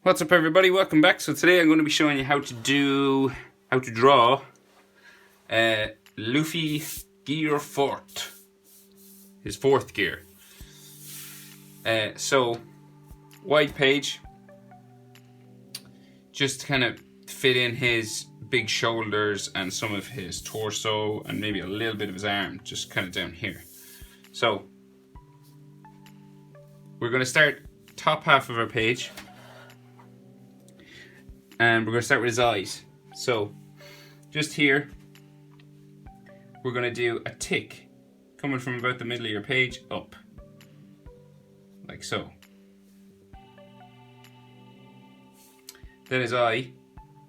What's up, everybody? Welcome back. So today I'm going to be showing you how to draw Luffy Gear 4, his fourth gear. So wide page, just to kind of fit in his big shoulders and some of his torso and maybe a little bit of his arm, just kind of down here. So we're going to start top half of our page. And we're going to start with his eyes. So, just here, we're going to do a tick coming from about the middle of your page up. Like so. Then his eye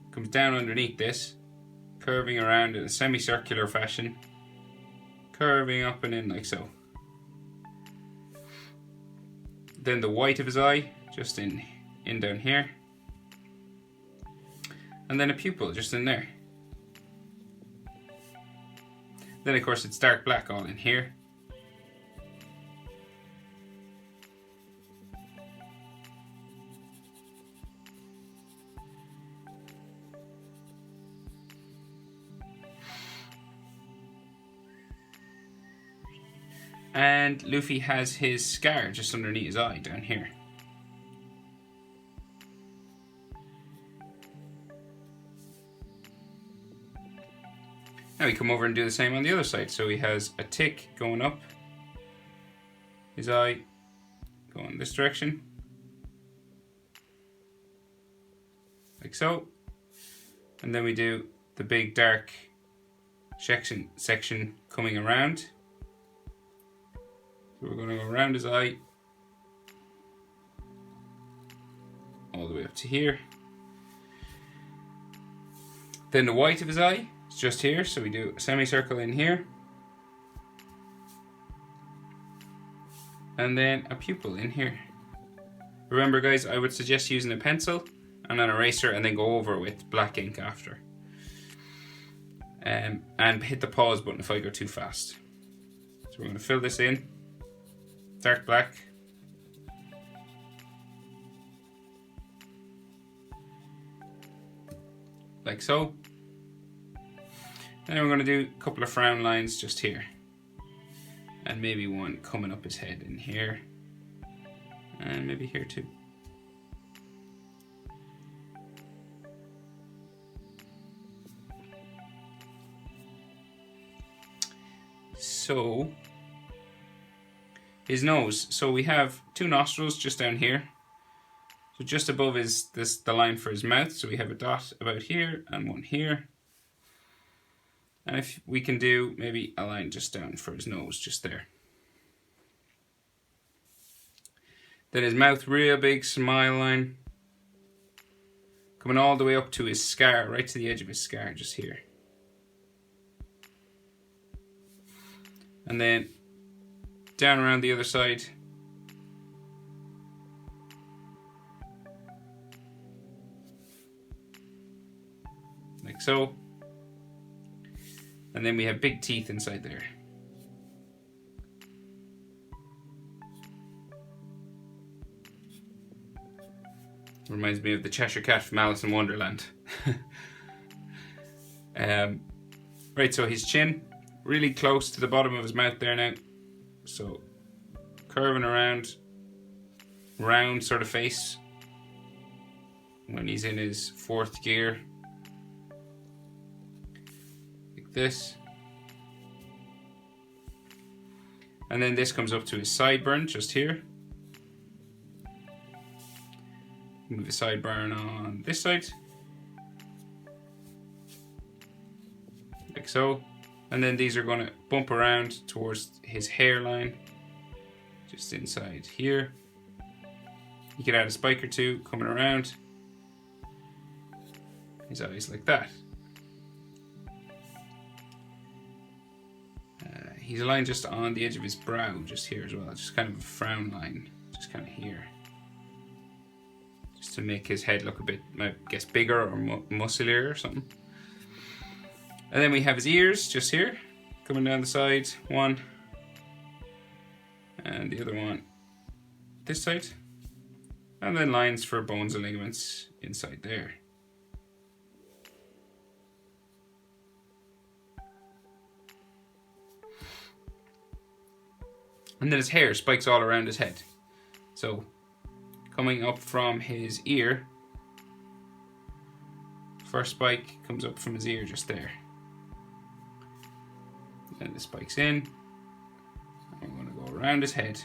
comes down underneath this, curving around in a semicircular fashion, curving up and in like so. Then the white of his eye, just in down here. And then a pupil just in there. Then of course it's dark black all in here. And Luffy has his scar just underneath his eye down here. Now we come over and do the same on the other side. So he has a tick going up, his eye going this direction, like so. And then we do the big dark section coming around. So we're going to go around his eye all the way up to here. Then the white of his eye, just here, so we do a semicircle in here, and then a pupil in here. Remember guys, I would suggest using a pencil and an eraser and then go over with black ink after, and hit the pause button if I go too fast. So we're going to fill this in dark black, like so. Then we're going to do a couple of frown lines just here. And maybe one coming up his head in here. And maybe here too. So, his nose. So we have two nostrils just down here. So just above is the line for his mouth. So we have a dot about here and one here. And if we can do maybe a line just down for his nose, just there. Then his mouth, real big smile line. Coming all the way up to his scar, right to the edge of his scar, just here. And then down around the other side. Like so. And then we have big teeth inside there. Reminds me of the Cheshire Cat from Alice in Wonderland. Right, so his chin, really close to the bottom of his mouth there now. So, curving around, round sort of face when he's in his fourth gear. This, and then this comes up to his sideburn just here. Move the sideburn on this side, like so, and then these are going to bump around towards his hairline, just inside here. You could add a spike or two coming around his eyes like that. He's aligned just on the edge of his brow, just here as well. Just kind of a frown line, just kind of here. Just to make his head look a bit, I guess, bigger or musclier or something. And then we have his ears, just here, coming down the side. One. And the other one this side. And then lines for bones and ligaments inside there. And then his hair spikes all around his head. So coming up from his ear, first spike comes up from his ear just there. Then the spike's in. And we're going to go around his head.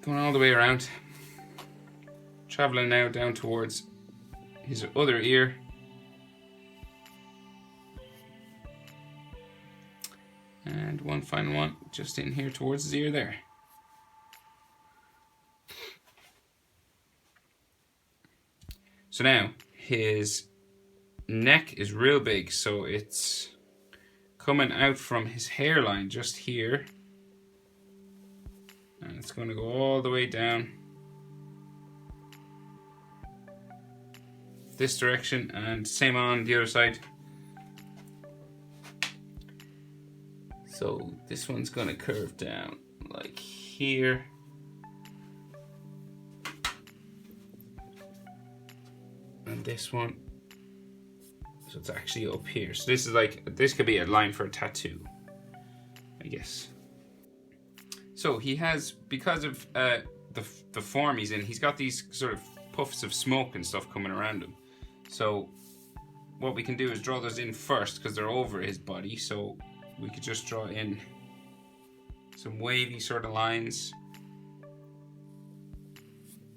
Going all the way around. Traveling now down towards his other ear. And one final one just in here towards his ear there. So now his neck is real big, so it's coming out from his hairline just here. And it's going to go all the way down this direction, and same on the other side. So this one's going to curve down like here. And this one, so it's actually up here. So this is like, this could be a line for a tattoo, I guess. So he has, because of the form he's in, he's got these sort of puffs of smoke and stuff coming around him. So what we can do is draw those in first because they're over his body. So we could just draw in some wavy sort of lines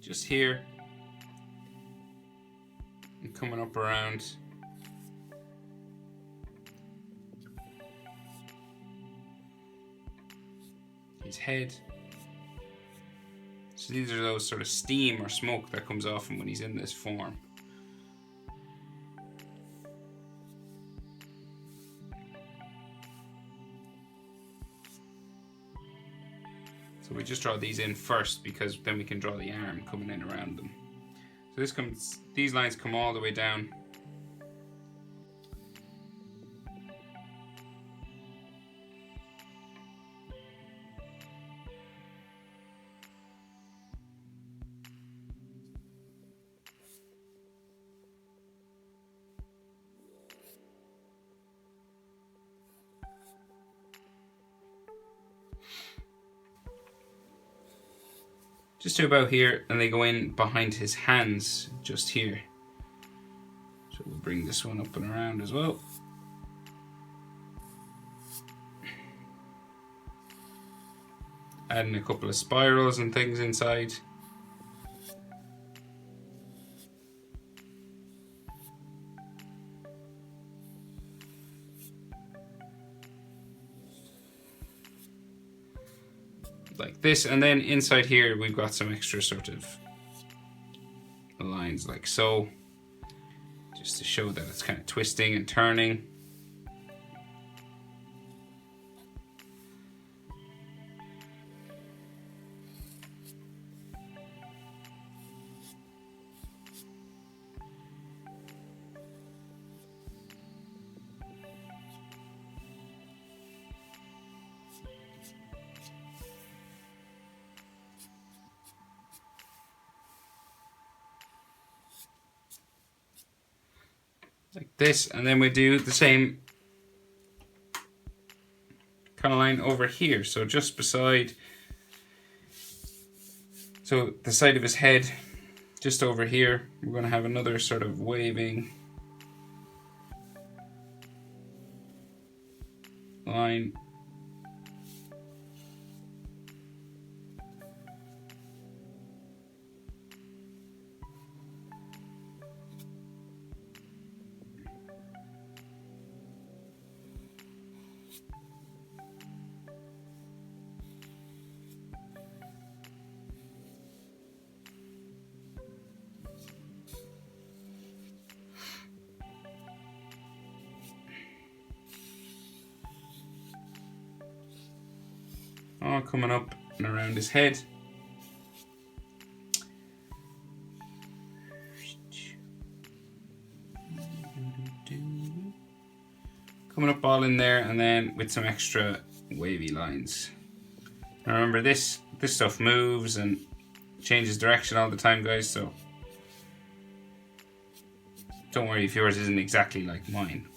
just here and coming up around his head. So these are those sort of steam or smoke that comes off him when he's in this form. So we just draw these in first because then we can draw the arm coming in around them. So these lines come all the way down. Just to about here, and they go in behind his hands, just here. So we'll bring this one up and around as well. Adding a couple of spirals and things inside. Like this, and then inside here we've got some extra sort of lines like so, just to show that it's kind of twisting and turning. Like this, and then we do the same kind of line over here. So just beside, so the side of his head, just over here, we're going to have another sort of waving line. all coming up and around his head. Coming up all in there, and then with some extra wavy lines. Now remember, this stuff moves and changes direction all the time, guys, so don't worry if yours isn't exactly like mine.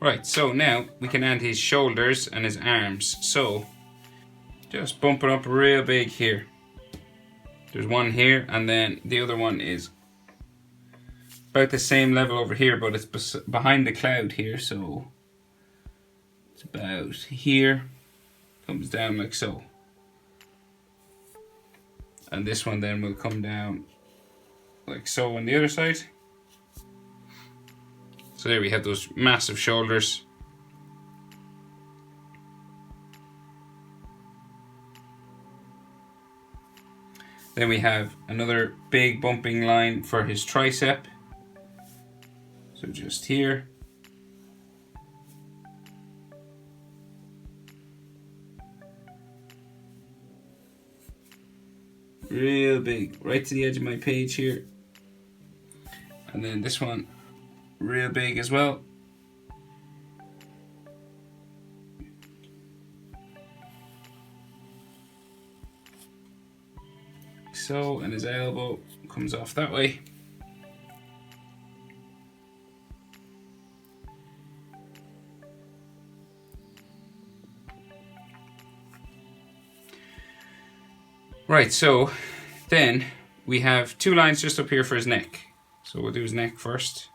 Right, so now we can add his shoulders and his arms. So just bump it up real big here. There's one here, and then the other one is about the same level over here, but it's behind the cloud here, so it's about here. Comes down like so. And this one then will come down like so on the other side. So there we have those massive shoulders. Then we have another big bumping line for his tricep. So just here. Real big, right to the edge of my page here. And then this one, real big as well. So, and his elbow comes off that way. Right, so then we have two lines just up here for his neck. So we'll do his neck first.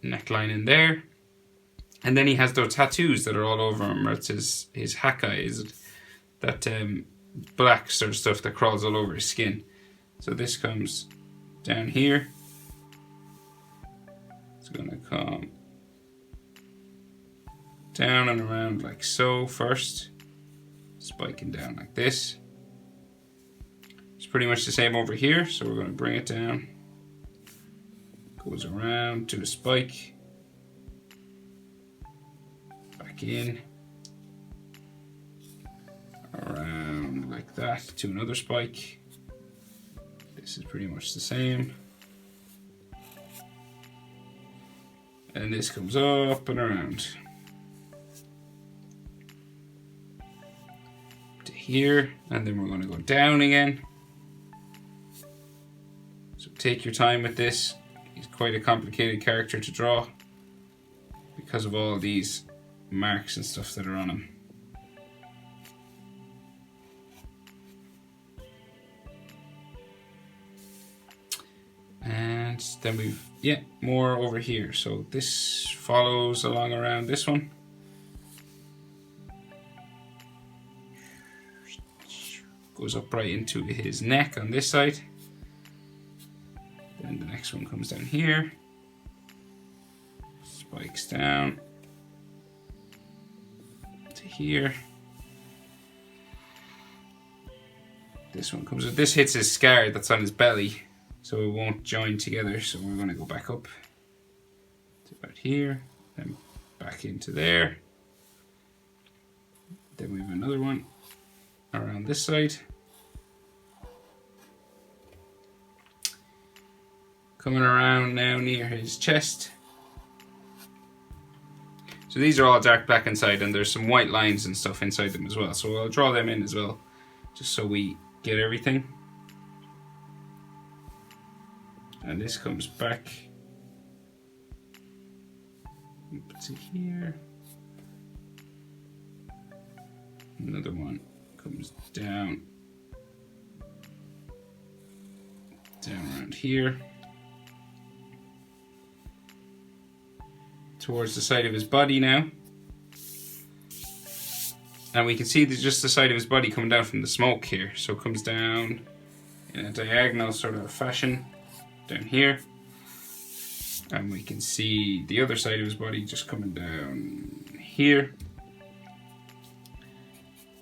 Neckline in there. And then he has those tattoos that are all over him. It's his haka, is it? That black sort of stuff that crawls all over his skin. So this comes down here. It's gonna come down and around like so first. Spiking down like this. It's pretty much the same over here, so we're gonna bring it down. Goes around to the spike. Back in. Around like that to another spike. This is pretty much the same. And this comes up and around. To here, and then we're going to go down again. So take your time with this. He's quite a complicated character to draw because of all these marks and stuff that are on him. And then we've, more over here. So this follows along around this one. Goes up right into his neck on this side. Then the next one comes down here. Spikes down to here. This one comes, this hits his scar that's on his belly, so it won't join together. So we're going to go back up to about here, then back into there. Then we have another one around this side. Coming around now near his chest. So these are all dark black inside, and there's some white lines and stuff inside them as well. So I'll draw them in as well, just so we get everything. And this comes back up to here. Another one comes down around here. Towards the side of his body now. And we can see just the side of his body coming down from the smoke here. So it comes down in a diagonal sort of fashion down here. And we can see the other side of his body just coming down here.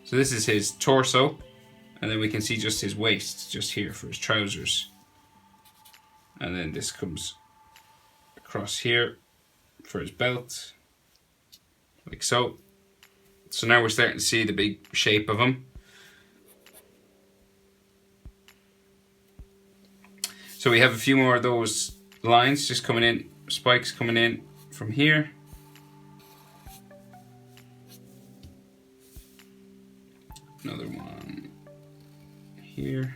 So this is his torso, and then we can see just his waist just here for his trousers. And then this comes across here for his belt, like so. So now we're starting to see the big shape of him. So we have a few more of those lines just coming in, spikes coming in from here. Another one here.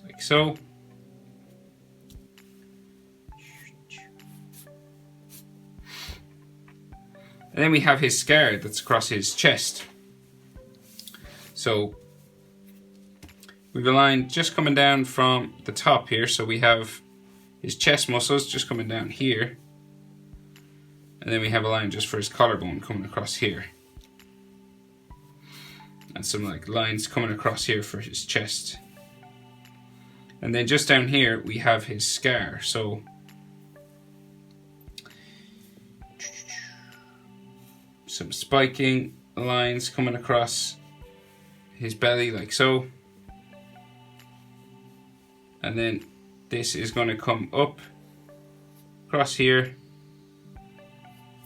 Like so. And then we have his scar that's across his chest. So we've a line just coming down from the top here. So we have his chest muscles just coming down here. And then we have a line just for his collarbone coming across here. And some like lines coming across here for his chest. And then just down here we have his scar. So some spiking lines coming across his belly like so. And then this is going to come up across here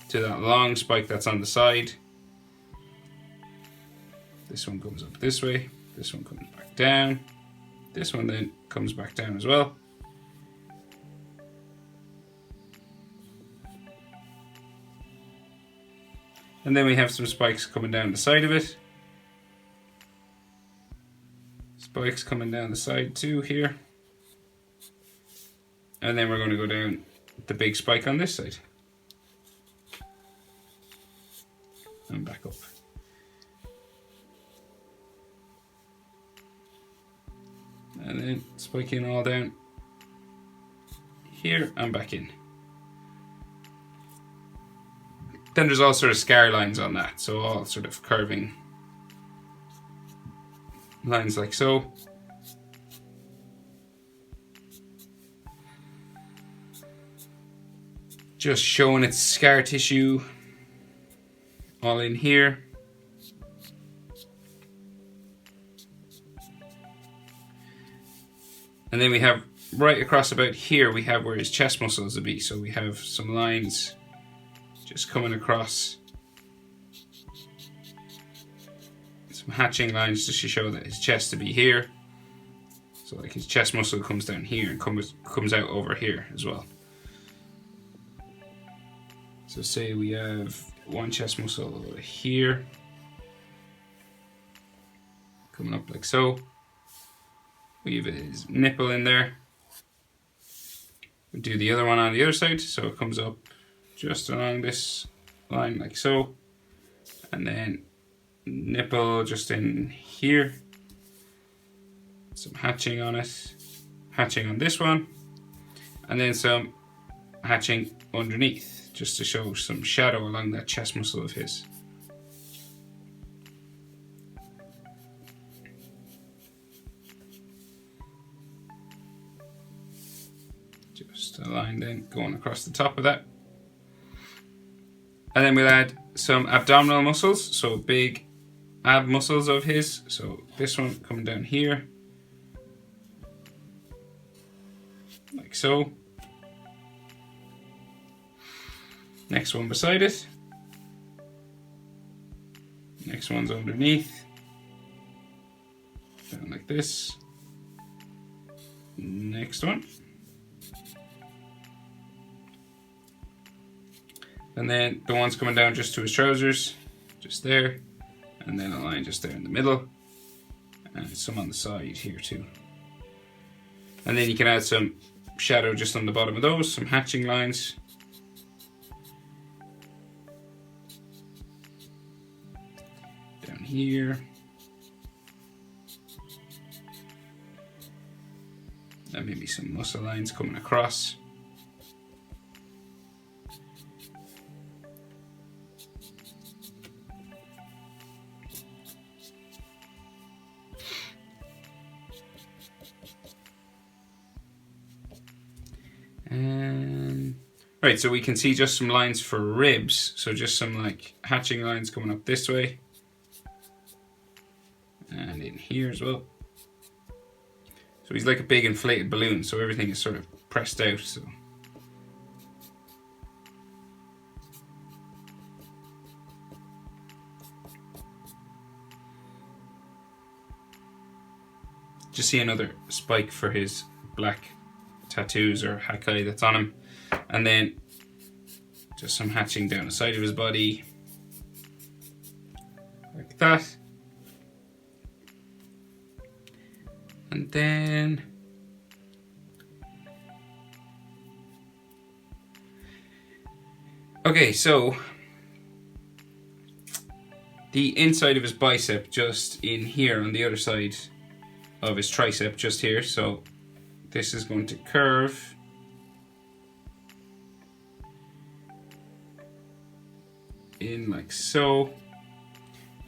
to that long spike that's on the side. This one comes up this way, this one comes back down, this one then comes back down as well. And then we have some spikes coming down the side of it. Spikes coming down the side too here. And then we're going to go down the big spike on this side. And back up. And then spiking all down here and back in. Then there's all sort of scar lines on that, so all sort of curving lines like so. Just showing its scar tissue all in here. And then we have right across about here, we have where his chest muscles will be. So we have some lines just coming across, some hatching lines just to show that his chest to be here. So like his chest muscle comes down here and comes out over here as well. So say we have one chest muscle here, coming up like so. We have his nipple in there. We do the other one on the other side, so it comes up just along this line like so. And then nipple just in here. Some hatching on it. Hatching on this one. And then some hatching underneath, just to show some shadow along that chest muscle of his. Just a line then going across the top of that. And then we'll add some abdominal muscles, so big ab muscles of his. So this one coming down here, like so. Next one beside it. Next one's underneath. Down like this. Next one. And then the one's coming down just to his trousers, just there. And then a line just there in the middle. And some on the side here too. And then you can add some shadow just on the bottom of those, some hatching lines. Down here. And maybe some muscle lines coming across. Right, so we can see just some lines for ribs. So just some like hatching lines coming up this way. And in here as well. So he's like a big inflated balloon, so everything is sort of pressed out. So just see another spike for his black tattoos or hakai that's on him. And then just some hatching down the side of his body. Like that. And then okay, so the inside of his bicep just in here on the other side of his tricep just here. So this is going to curve in like so,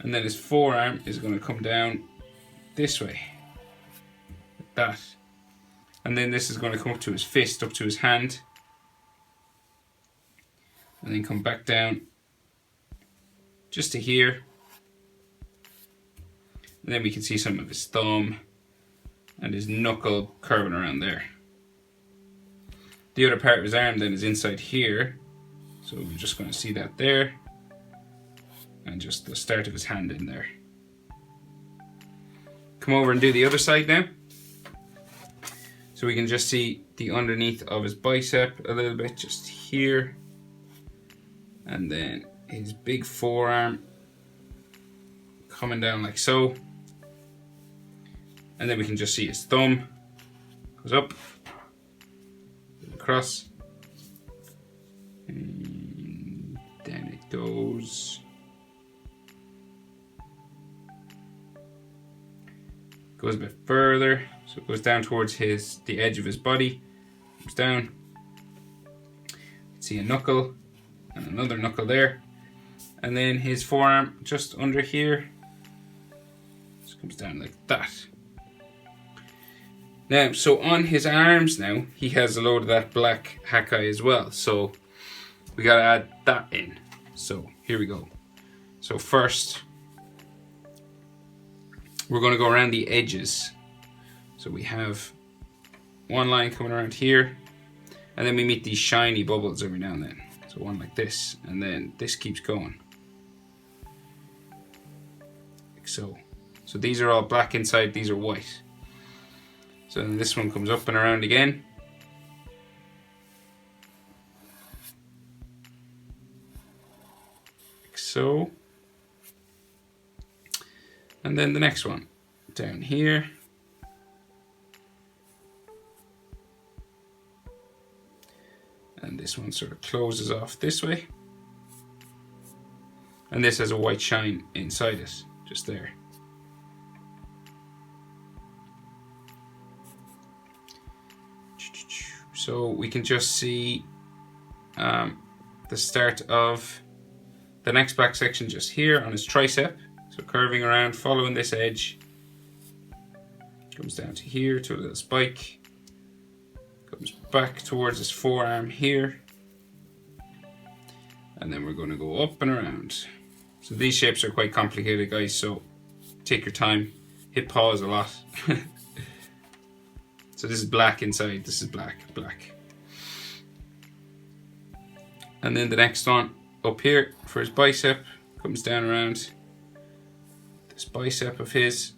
and then his forearm is going to come down this way like that, and then this is going to come up to his fist, up to his hand, and then come back down just to here, and then we can see some of his thumb and his knuckle curving around there. The other part of his arm then is inside here, so we're just going to see that there, and just the start of his hand in there. Come over and do the other side now. So we can just see the underneath of his bicep a little bit just here, and then his big forearm coming down like so, and then we can just see his thumb goes up, across, and then it goes a bit further, so it goes down towards the edge of his body, comes down. You can see a knuckle and another knuckle there, and then his forearm just under here just comes down like that. Now, so on his arms now, he has a load of that black hakai as well, so we gotta add that in. So here we go. So first, we're going to go around the edges. So we have one line coming around here, and then we meet these shiny bubbles every now and then. So one like this, and then this keeps going. Like so. So these are all black inside, these are white. So then this one comes up and around again. Like so. And then the next one down here. And this one sort of closes off this way. And this has a white shine inside it, just there. So we can just see the start of the next black section just here on his tricep. So curving around, following this edge, comes down to here to a little spike, comes back towards his forearm here, and then we're going to go up and around. So these shapes are quite complicated, guys, so take your time, hit pause a lot. So this is black inside, this is black. And then the next one up here for his bicep, comes down around this bicep of his.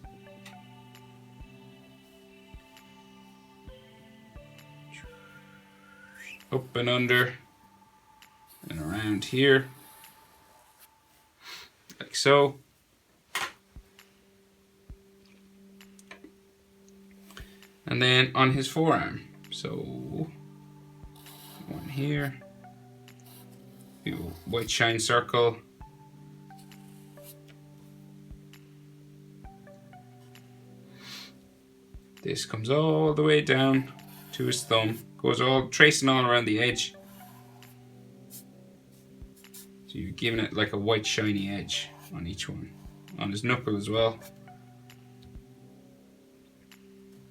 Up and under and around here, like so. And then on his forearm, so one here, white shine circle, this comes all the way down to his thumb, goes all tracing all around the edge, so you're giving it like a white shiny edge on each one, on his knuckle as well.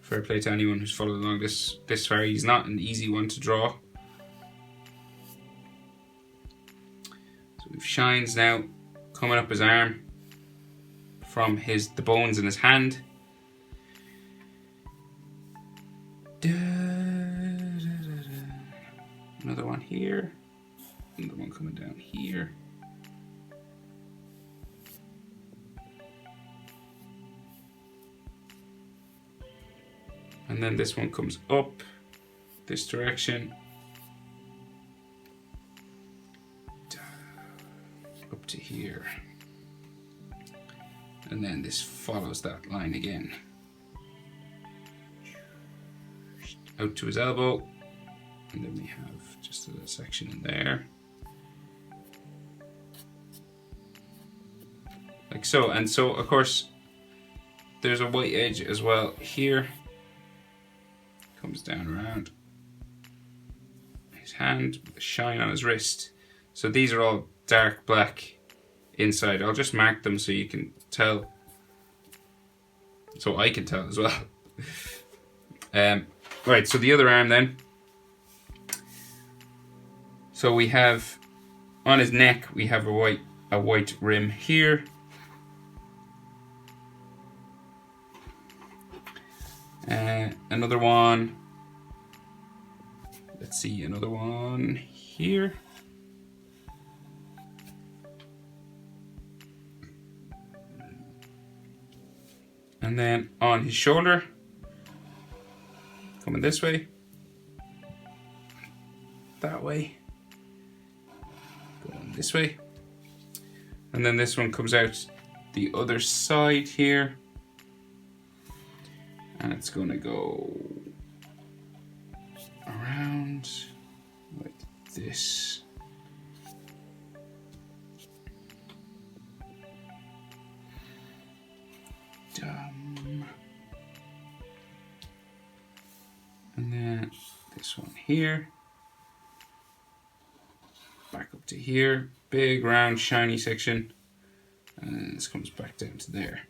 Fair play to anyone who's followed along this far. He's not an easy one to draw. we've shines now coming up his arm from the bones in his hand. Another one here. Another one coming down here. And then this one comes up this direction. Up to here. And then this follows that line again. Out to his elbow. And then we have just a little section in there. Like so. And so, of course, there's a white edge as well here. Comes down around his hand with a shine on his wrist. So these are all dark black inside. I'll just mark them so you can tell. So I can tell as well. Right, so the other arm then. So we have on his neck we have a white rim here. Another one. Let's see, another one here. And then on his shoulder, coming this way, that way, going this way. And then this one comes out the other side here. And it's going to go around like this. And then this one here. Back up to here. Big, round, shiny section. And this comes back down to there.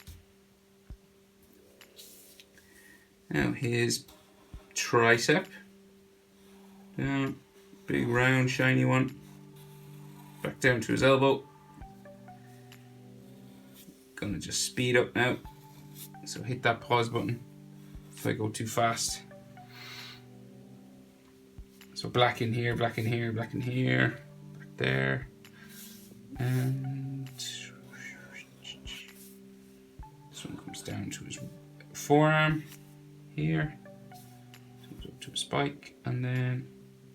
Now his tricep, down, big round shiny one, back down to his elbow. Gonna just speed up now, so hit that pause button if I go too fast. So black in here, black in here, black in here, back there, and this one comes down to his forearm. Here, comes up to a spike, and then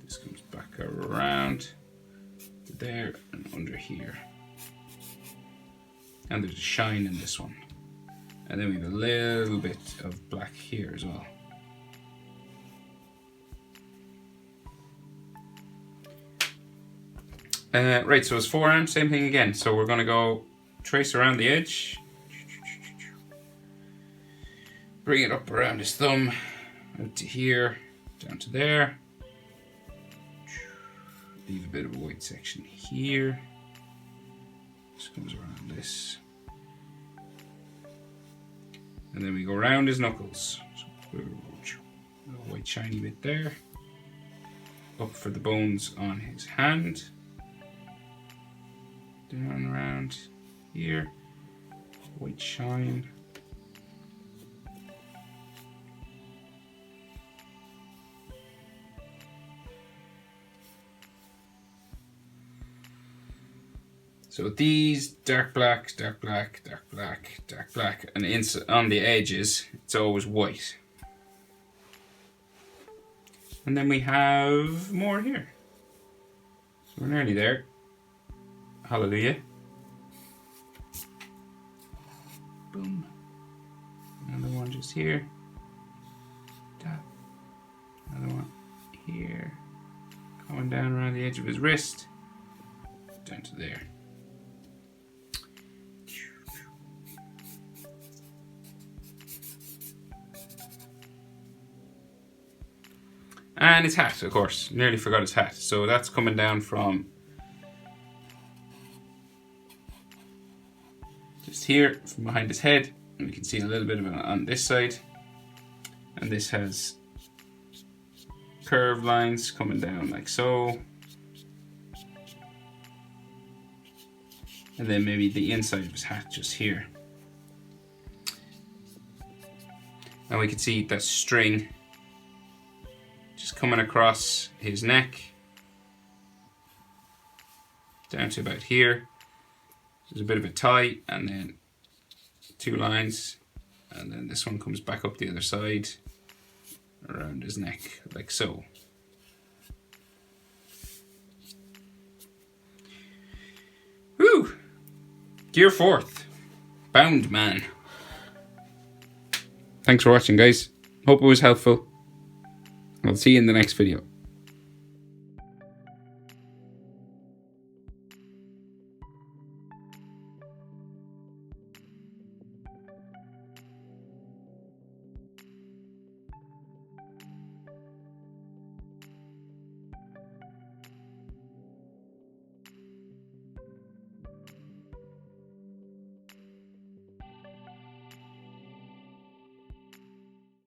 this comes back around to there and under here. And there's a shine in this one. And then we have a little bit of black here as well. Right, so his forearm, same thing again. So we're going to go trace around the edge. Bring it up around his thumb, out to here, down to there. Leave a bit of a white section here. This comes around this. And then we go around his knuckles. So a white shiny bit there. Up for the bones on his hand. Down around here. White shine. So these dark black, dark black, dark black, dark black, and on the edges, it's always white. And then we have more here. So we're nearly there. Hallelujah. Boom. Another one just here. Another one here. Coming down around the edge of his wrist. Down to there. And his hat, of course. Nearly forgot his hat. So that's coming down from just here, from behind his head. And we can see a little bit of it on this side. And this has curved lines coming down like so. And then maybe the inside of his hat just here. And we can see that string just coming across his neck down to about here. There's a bit of a tie, and then 2 lines, and then this one comes back up the other side around his neck, like so. Woo! Gear 4th. Bound Man. Thanks for watching, guys. Hope it was helpful. I'll see you in the next video.